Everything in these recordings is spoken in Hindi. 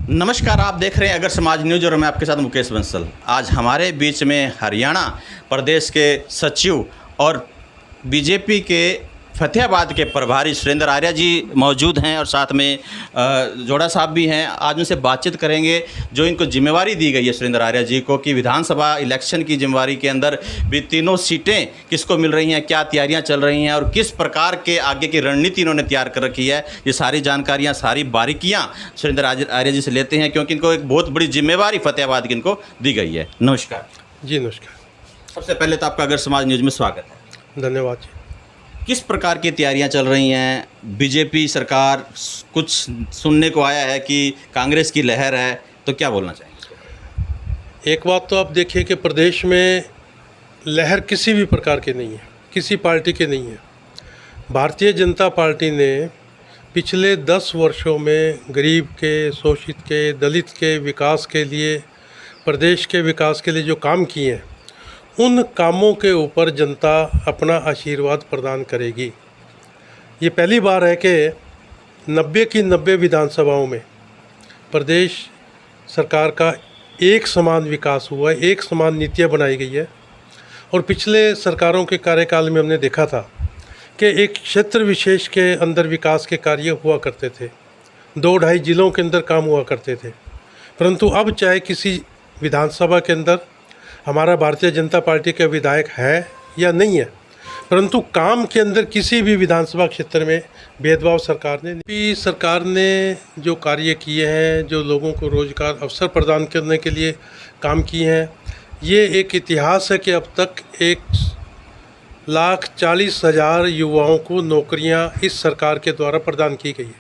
नमस्कार, आप देख रहे हैं अगर समाज न्यूज और मैं आपके साथ मुकेश बंसल। आज हमारे बीच में हरियाणा प्रदेश के सचिव और बीजेपी के फतेहाबाद के प्रभारी सुरेंद्र आर्या जी मौजूद हैं और साथ में जोड़ा साहब भी हैं। आज उनसे बातचीत करेंगे जो इनको जिम्मेवारी दी गई है सुरेंद्र आर्या जी को कि विधानसभा इलेक्शन की जिम्मेवारी के अंदर भी तीनों सीटें किसको मिल रही हैं, क्या तैयारियां चल रही हैं और किस प्रकार के आगे की रणनीति इन्होंने तैयार कर रखी है। ये सारी जानकारियाँ, सारी बारीकियाँ सुरेंद्र आर्या जी से लेते हैं क्योंकि इनको एक बहुत बड़ी जिम्मेवारी फतेहाबाद की इनको दी गई है। नमस्कार जी। नमस्कार। सबसे पहले तो आपका अगर समाज न्यूज़ में स्वागत है। धन्यवाद जी। किस किस प्रकार की तैयारियां चल रही हैं? बीजेपी सरकार, कुछ सुनने को आया है कि कांग्रेस की लहर है, तो क्या बोलना चाहेंगे? एक बात तो आप देखिए कि प्रदेश में लहर किसी भी प्रकार की नहीं है, किसी पार्टी की नहीं है। भारतीय जनता पार्टी ने पिछले 10 वर्षों में गरीब के, शोषित के, दलित के विकास के लिए, प्रदेश के विकास के लिए जो काम किए हैं, उन कामों के ऊपर जनता अपना आशीर्वाद प्रदान करेगी। ये पहली बार है कि 90 की 90 विधानसभाओं में प्रदेश सरकार का एक समान विकास हुआ है, एक समान नीतियाँ बनाई गई है। और पिछले सरकारों के कार्यकाल में हमने देखा था कि एक क्षेत्र विशेष के अंदर विकास के कार्य हुआ करते थे, 2-2.5 जिलों के अंदर काम हुआ करते थे। परंतु अब चाहे किसी विधानसभा के अंदर हमारा भारतीय जनता पार्टी का विधायक है या नहीं है, परंतु काम के अंदर किसी भी विधानसभा क्षेत्र में भेदभाव सरकार ने जो कार्य किए हैं, जो लोगों को रोजगार अवसर प्रदान करने के लिए काम किए हैं, ये एक इतिहास है कि अब तक 1,40,000 युवाओं को नौकरियां इस सरकार के द्वारा प्रदान की गई है।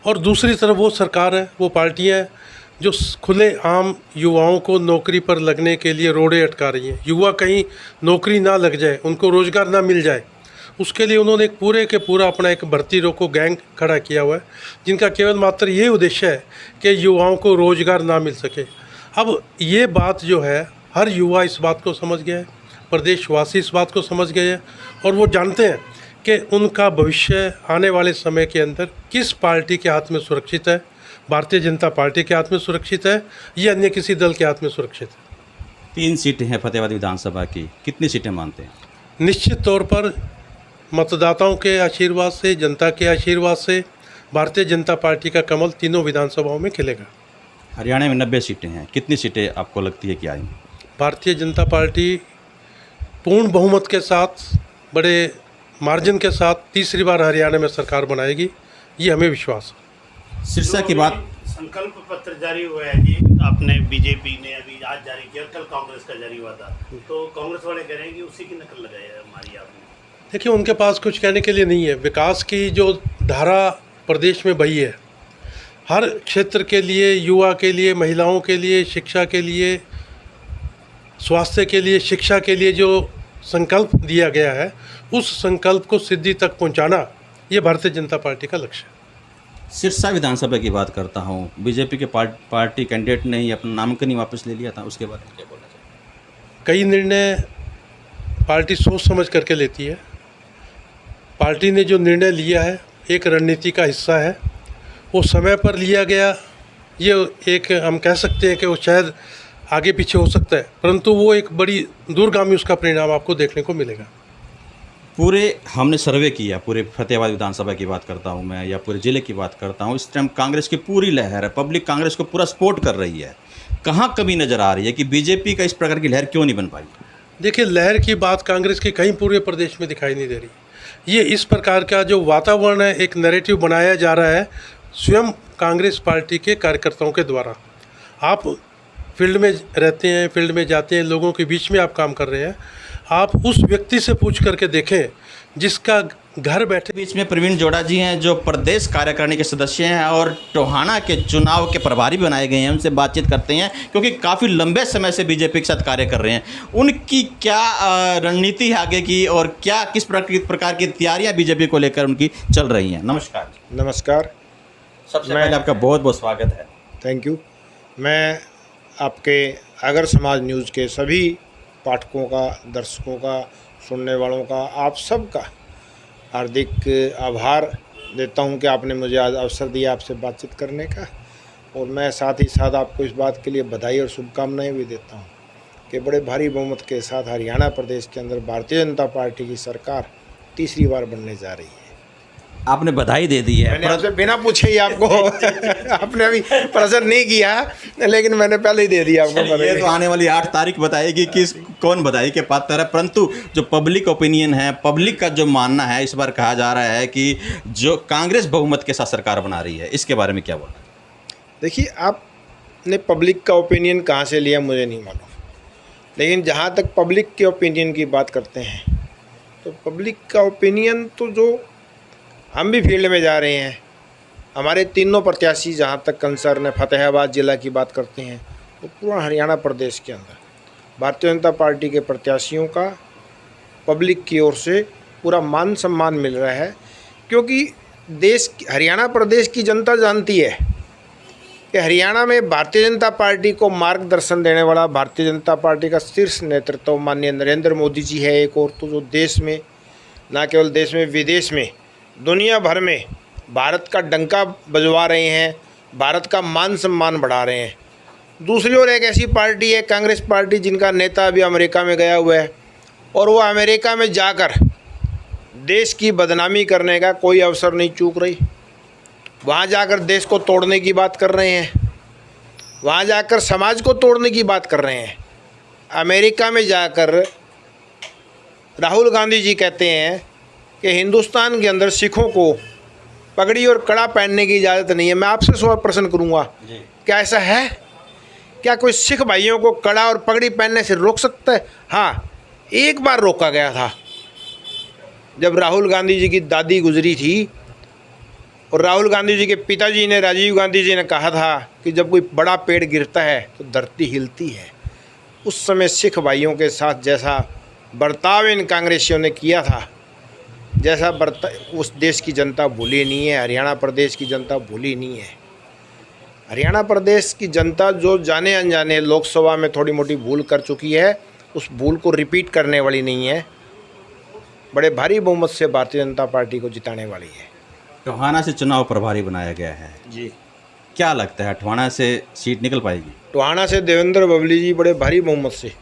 और दूसरी तरफ वो सरकार है, वो पार्टियाँ हैं जो खुले आम युवाओं को नौकरी पर लगने के लिए रोड़े अटका रही हैं। युवा कहीं नौकरी ना लग जाए, उनको रोज़गार ना मिल जाए, उसके लिए उन्होंने एक पूरे के पूरा अपना एक भर्ती रोको गैंग खड़ा किया हुआ है, जिनका केवल मात्र ये उद्देश्य है कि युवाओं को रोज़गार ना मिल सके। अब ये बात जो है, हर युवा इस बात को समझ गया है, प्रदेशवासी इस बात को समझ गए हैं और वो जानते हैं कि उनका भविष्य आने वाले समय के अंदर किस पार्टी के हाथ में सुरक्षित है। भारतीय जनता पार्टी के हाथ में सुरक्षित है या अन्य किसी दल के हाथ में सुरक्षित है। 3 सीटें हैं फतेहाबाद विधानसभा की, कितनी सीटें मानते हैं? निश्चित तौर पर मतदाताओं के आशीर्वाद से, जनता के आशीर्वाद से भारतीय जनता पार्टी का कमल तीनों विधानसभाओं में खिलेगा। हरियाणा में 90 सीटें हैं, कितनी सीटें आपको लगती है कि आएंगी? भारतीय जनता पार्टी पूर्ण बहुमत के साथ, बड़े मार्जिन के साथ तीसरी बार हरियाणा में सरकार बनाएगी, ये हमें विश्वास है। सिरसा की बात, संकल्प पत्र जारी हुआ है जी, आपने बीजेपी ने अभी आज जारी किया, कल कांग्रेस का जारी हुआ था, तो कांग्रेस वाले कह रहे हैं कि उसी की नकल लगाई है हमारी आपने। देखिए, उनके पास कुछ कहने के लिए नहीं है। विकास की जो धारा प्रदेश में बही है, हर क्षेत्र के लिए, युवा के लिए, महिलाओं के लिए, शिक्षा के लिए, स्वास्थ्य के लिए, शिक्षा के लिए जो संकल्प दिया गया है, उस संकल्प को सिद्धि तक पहुंचाना, ये भारतीय जनता पार्टी का लक्ष्य है। सिरसा विधानसभा की बात करता हूँ, बीजेपी के पार्टी कैंडिडेट ने ही अपना नामांकन ही वापस ले लिया था, उसके बारे में क्या बोलना चाहिए? कई निर्णय पार्टी सोच समझ करके लेती है। पार्टी ने जो निर्णय लिया है एक रणनीति का हिस्सा है, वो समय पर लिया गया। ये एक हम कह सकते हैं कि वो शायद आगे पीछे हो सकता है, परंतु वो एक बड़ी दूरगामी उसका परिणाम आपको देखने को मिलेगा। पूरे हमने सर्वे किया, पूरे फतेहाबाद विधानसभा की बात करता हूं मैं या पूरे ज़िले की बात करता हूं, इस टाइम कांग्रेस की पूरी लहर है, पब्लिक कांग्रेस को पूरा सपोर्ट कर रही है। कहाँ कमी नज़र आ रही है कि बीजेपी का इस प्रकार की लहर क्यों नहीं बन पाई? देखिए, लहर की बात कांग्रेस की कहीं पूरे प्रदेश में दिखाई नहीं दे रही। ये इस प्रकार का जो वातावरण है, एक नैरेटिव बनाया जा रहा है स्वयं कांग्रेस पार्टी के कार्यकर्ताओं के द्वारा। आप फील्ड में रहते हैं, फील्ड में जाते हैं, लोगों के बीच में आप काम कर रहे हैं, आप उस व्यक्ति से पूछ करके देखें जिसका घर बैठे। बीच में प्रवीण जोड़ा जी हैं जो प्रदेश कार्यकारिणी के सदस्य हैं और टोहाना के चुनाव के प्रभारी बनाए गए हैं, उनसे बातचीत करते हैं क्योंकि काफ़ी लंबे समय से बीजेपी के साथ कार्य कर रहे हैं। उनकी क्या रणनीति है आगे की और क्या किस प्रकार की तैयारियां बीजेपी को लेकर उनकी चल रही हैं? नमस्कार। नमस्कार। सबसे पहले आपका बहुत बहुत स्वागत है। Thank you. मैं आपके अगर समाज न्यूज़ के सभी पाठकों का, दर्शकों का, सुनने वालों का, आप सबका हार्दिक आभार देता हूं कि आपने मुझे आज अवसर दिया आपसे बातचीत करने का। और मैं साथ ही साथ आपको इस बात के लिए बधाई और शुभकामनाएं भी देता हूं कि बड़े भारी बहुमत के साथ हरियाणा प्रदेश के अंदर भारतीय जनता पार्टी की सरकार तीसरी बार बनने जा रही है। आपने बधाई दे दी है, मैंने आपसे बिना पूछे ही आपको आपने अभी प्रश्न नहीं किया, लेकिन मैंने पहले ही दे दिया आपको। ये तो आने वाली 8 तारीख बताएगी कि कौन बधाई के पात्र है। परंतु जो पब्लिक ओपिनियन है, पब्लिक का जो मानना है, इस बार कहा जा रहा है कि जो कांग्रेस बहुमत के साथ सरकार बना रही है, इसके बारे में क्या बोलना? देखिए, आपने पब्लिक का ओपिनियन कहाँ से लिया मुझे नहीं मालूम, लेकिन जहाँ तक पब्लिक के ओपिनियन की बात करते हैं तो पब्लिक का ओपिनियन तो जो हम भी फील्ड में जा रहे हैं, हमारे तीनों प्रत्याशी जहाँ तक कंसर्न है, फतेहाबाद ज़िला की बात करते हैं तो पूरा हरियाणा प्रदेश के अंदर भारतीय जनता पार्टी के प्रत्याशियों का पब्लिक की ओर से पूरा मान सम्मान मिल रहा है, क्योंकि हरियाणा प्रदेश की जनता जानती है कि हरियाणा में भारतीय जनता पार्टी को मार्गदर्शन देने वाला भारतीय जनता पार्टी का शीर्ष नेतृत्व माननीय नरेंद्र मोदी जी है एक, और तो जो देश में, न केवल देश में, विदेश में, दुनिया भर में भारत का डंका बजवा रहे हैं, भारत का मान सम्मान बढ़ा रहे हैं। दूसरी ओर एक ऐसी पार्टी है कांग्रेस पार्टी, जिनका नेता अभी अमेरिका में गया हुआ है और वो अमेरिका में जाकर देश की बदनामी करने का कोई अवसर नहीं चूक रही। वहाँ जाकर देश को तोड़ने की बात कर रहे हैं, वहाँ जाकर समाज को तोड़ने की बात कर रहे हैं। अमेरिका में जाकर राहुल गांधी जी कहते हैं कि हिंदुस्तान के अंदर सिखों को पगड़ी और कड़ा पहनने की इजाज़त नहीं है। मैं आपसे सवाल प्रश्न करूँगा, क्या ऐसा है? क्या कोई सिख भाइयों को कड़ा और पगड़ी पहनने से रोक सकता है? हाँ, एक बार रोका गया था, जब राहुल गांधी जी की दादी गुजरी थी और राहुल गांधी जी के पिताजी ने, राजीव गांधी जी ने कहा था कि जब कोई बड़ा पेड़ गिरता है तो धरती हिलती है। उस समय सिख भाइयों के साथ जैसा बर्ताव इन कांग्रेसियों ने किया था, जैसा बर्ताव उस देश की जनता भूली नहीं है, हरियाणा प्रदेश की जनता भूली नहीं है। हरियाणा प्रदेश की जनता जो जाने अनजाने लोकसभा में थोड़ी मोटी भूल कर चुकी है, उस भूल को रिपीट करने वाली नहीं है। बड़े भारी बहुमत से भारतीय जनता पार्टी को जिताने वाली है। टोहाना से चुनाव प्रभारी बनाया गया है जी, क्या लगता है टोहाना से सीट निकल पाएगी? टोहाना से देवेंद्र बबली जी बड़े भारी बहुमत से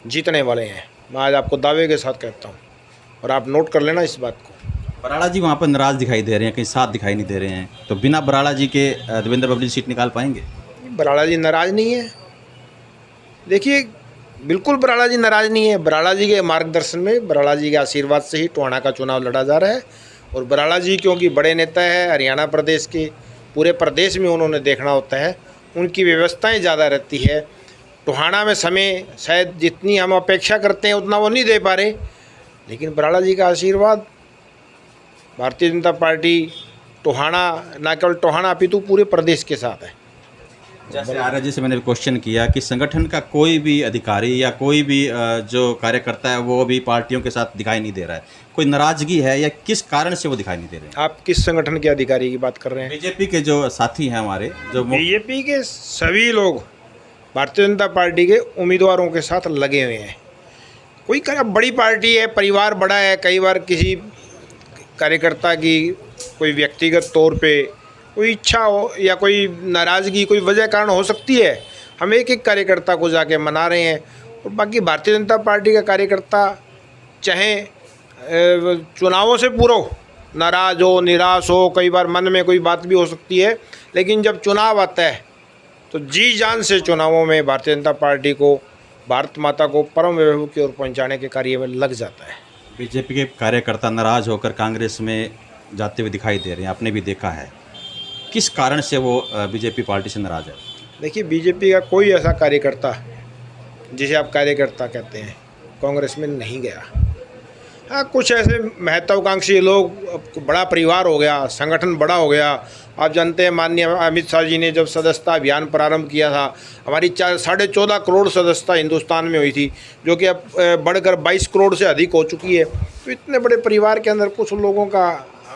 जीतने वाले हैं, मैं आज आपको दावे के साथ कहता हूँ, और आप नोट कर लेना इस बात को। बराड़ा जी वहाँ पर नाराज़ दिखाई दे रहे हैं, कहीं साथ दिखाई नहीं दे रहे हैं, तो बिना बराड़ा जी के देवेंद्र बबली सीट निकाल पाएंगे? बराड़ा जी नाराज़ नहीं है। देखिए, बिल्कुल बराड़ा जी नाराज़ नहीं है। बराड़ा जी के मार्गदर्शन में, बराड़ा जी के आशीर्वाद से ही टोहाना का चुनाव लड़ा जा रहा है। और बराड़ा जी क्योंकि बड़े नेता है, हरियाणा प्रदेश के पूरे प्रदेश में उन्होंने देखना होता है, उनकी व्यवस्थाएं ज़्यादा रहती है। टोहाना में समय शायद जितनी हम अपेक्षा करते हैं उतना वो नहीं दे पा रहे, लेकिन बराड़ा जी का आशीर्वाद भारतीय जनता पार्टी टोहाना, न केवल टोहाना अपितु पूरे प्रदेश के साथ है। जैसे आर्य जी से मैंने क्वेश्चन किया कि संगठन का कोई भी अधिकारी या कोई भी जो कार्यकर्ता है वो भी पार्टियों के साथ दिखाई नहीं दे रहा है, कोई नाराजगी है या किस कारण से वो दिखाई नहीं दे रहे हैं? आप किस संगठन के अधिकारी की बात कर रहे हैं? बीजेपी के जो साथी हैं हमारे, जो बीजेपी के सभी लोग भारतीय जनता पार्टी के उम्मीदवारों के साथ लगे हुए हैं। कोई बड़ी पार्टी है, परिवार बड़ा है, कई बार किसी कार्यकर्ता की कोई व्यक्तिगत तौर पे कोई इच्छा हो या कोई नाराज़गी, कोई वजह कारण हो सकती है। हम एक एक कार्यकर्ता को जाके मना रहे हैं, और बाकी भारतीय जनता पार्टी का कार्यकर्ता चाहे चुनावों से पूर्व नाराज़ हो, निराश हो, कई बार मन में कोई बात भी हो सकती है, लेकिन जब चुनाव आता है तो जी जान से चुनावों में भारतीय जनता पार्टी को, भारत माता को परम वैभव की ओर पहुँचाने के कार्य में लग जाता है। बीजेपी के कार्यकर्ता नाराज होकर कांग्रेस में जाते हुए दिखाई दे रहे हैं, आपने भी देखा है, किस कारण से वो बीजेपी पार्टी से नाराज है? देखिए, बीजेपी का कोई ऐसा कार्यकर्ता जिसे आप कार्यकर्ता कहते हैं कांग्रेस में नहीं गया। हाँ, कुछ ऐसे महत्वाकांक्षी लोग, बड़ा परिवार हो गया, संगठन बड़ा हो गया। आप जानते हैं माननीय अमित शाह जी ने जब सदस्यता अभियान प्रारंभ किया था, हमारी 14.5 करोड़ सदस्यता हिंदुस्तान में हुई थी, जो कि अब बढ़कर 22 करोड़ से अधिक हो चुकी है। तो इतने बड़े परिवार के अंदर कुछ लोगों का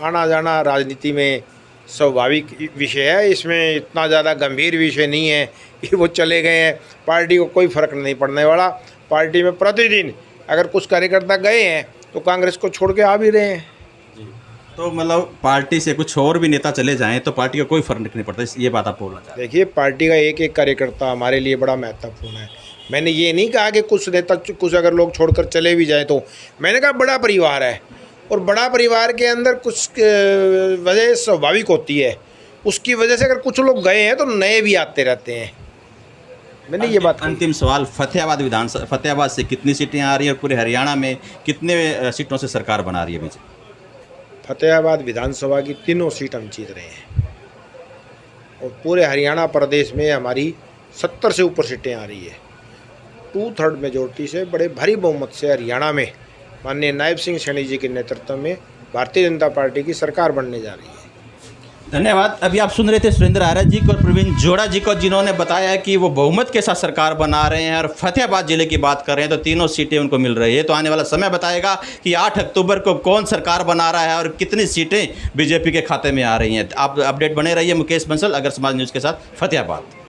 आना जाना राजनीति में स्वाभाविक विषय है, इसमें इतना ज़्यादा गंभीर विषय नहीं है कि वो चले गए हैं, पार्टी को कोई फर्क नहीं पड़ने वाला। पार्टी में प्रतिदिन अगर कुछ कार्यकर्ता गए हैं तो कांग्रेस को छोड़ के आ भी रहे हैं। तो मतलब पार्टी से कुछ और भी नेता चले जाएं तो पार्टी का कोई फर्क नहीं पड़ता, ये बात आप बोलना चाहते देखिए, पार्टी का एक एक कार्यकर्ता हमारे लिए बड़ा महत्वपूर्ण है। मैंने ये नहीं कहा कि कुछ नेता कुछ अगर लोग छोड़कर चले भी जाए, तो मैंने कहा बड़ा परिवार है, और बड़ा परिवार के अंदर कुछ वजह स्वाभाविक होती है, उसकी वजह से अगर कुछ लोग गए हैं तो नए भी आते रहते हैं। मैंने ये बात कही। अंतिम सवाल, फतेहाबाद से कितनी सीटें आ रही है और पूरे हरियाणा में कितने सीटों से सरकार बना रही है बीजेपी? फतेहाबाद विधानसभा की तीनों सीट हम जीत रहे हैं, और पूरे हरियाणा प्रदेश में हमारी 70 से ऊपर सीटें आ रही है। 2/3 मेजोरिटी से, बड़े भारी बहुमत से हरियाणा में माननीय नायब सिंह सैनी जी के नेतृत्व में भारतीय जनता पार्टी की सरकार बनने जा रही है। धन्यवाद। अभी आप सुन रहे थे सुरेंद्र आर्या जी को और प्रवीण जोड़ा जी को, जिन्होंने बताया कि वो बहुमत के साथ सरकार बना रहे हैं और फतेहाबाद जिले की बात कर रहे हैं तो तीनों सीटें उनको मिल रही है। तो आने वाला समय बताएगा कि 8 अक्टूबर को कौन सरकार बना रहा है और कितनी सीटें बीजेपी के खाते में आ रही हैं। आप अपडेट बने रहिए। मुकेश बंसल, अगर समाज न्यूज़ के साथ, फतेहाबाद।